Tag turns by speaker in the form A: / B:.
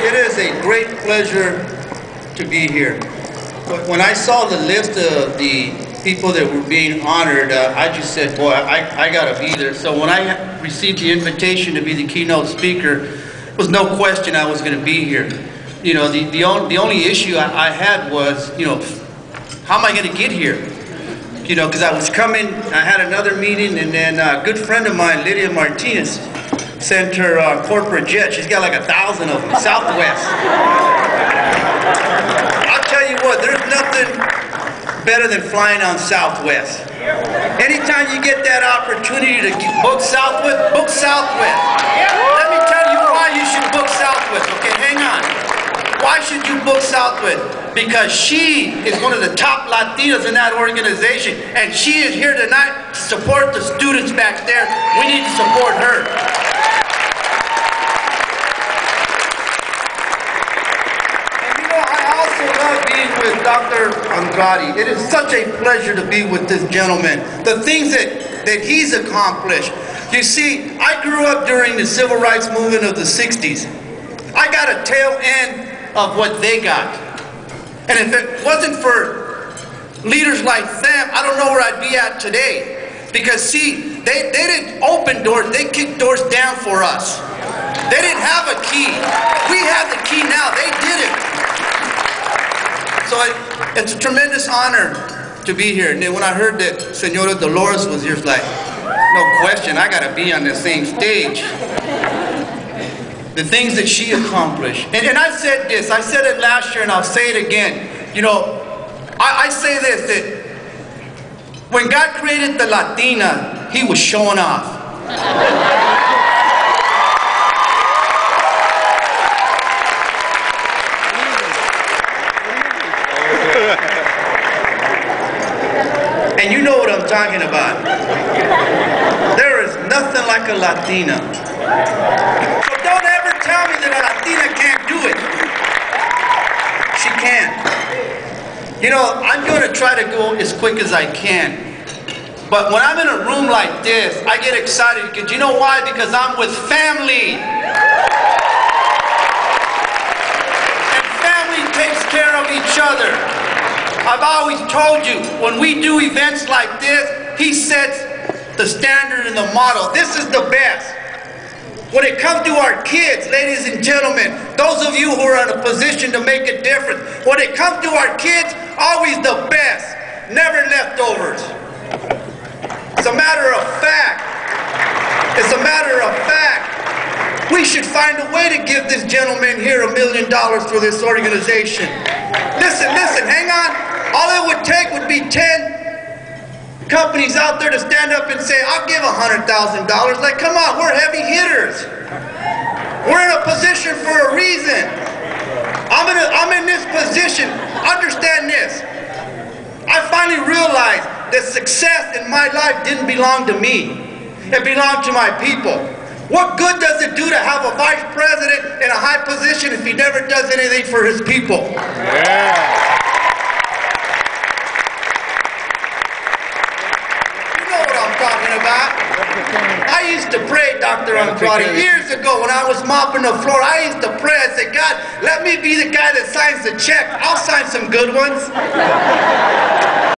A: It is a great pleasure to be here. When I saw the list of the people that were being honored, I just said, boy, I gotta be there. So when I received the invitation to be the keynote speaker, there was no question I was gonna be here. You know, the only issue I had was, you know, how am I gonna get here? You know, because I was coming, I had another meeting, and then a good friend of mine, Lydia Martinez, sent her corporate jet. She's got like 1,000 of them, Southwest. I'll tell you what, there's nothing better than flying on Southwest. Anytime you get that opportunity to book Southwest, book Southwest. Let me tell you why you should book Southwest, okay? Hang on. Why should you book Southwest? Because she is one of the top Latinas in that organization, and she is here tonight to support the students back there. We need to support her. And you know, I also love being with Dr. Andrade. It is such a pleasure to be with this gentleman. The things that he's accomplished. You see, I grew up during the civil rights movement of the 60s. I got a tail end of what they got. And if it wasn't for leaders like them, I don't know where I'd be at today. Because see, they didn't open doors, they kicked doors down for us. They didn't have a key. We have the key now, they did it. So it's a tremendous honor to be here. And then when I heard that Senora Dolores was here, it's like, no question, I gotta be on the same stage. The things that she accomplished. And I said this, I said it last year and I'll say it again. You know, I say this, that when God created the Latina, he was showing off. And you know what I'm talking about. There is nothing like a Latina. So don't ever tell me that a Latina can't do it. She can. You know, I'm going to try to go as quick as I can. But when I'm in a room like this, I get excited because you know why? Because I'm with family. And family takes care of each other. I've always told you, when we do events like this, he sets the standard and the model. This is the best. When it comes to our kids, ladies and gentlemen, those of you who are in a position to make a difference, when it comes to our kids, always the best, never leftovers. It's a matter of fact. It's a matter of fact. We should find a way to give this gentleman here $1 million for this organization. Listen, hang on. All it would take would be 10 companies out there to stand up and say, I'll give $100,000. Like, come on, we're heavy hitters. We're in a position for a reason. I'm in this position. Understand this. I finally realized that success in my life didn't belong to me. It belonged to my people. What good does it do to have a vice president in a high position if he never does anything for his people? Yeah. I used to pray, Dr. Andrade, years ago when I was mopping the floor. I used to pray. I said, God, let me be the guy that signs the check. I'll sign some good ones.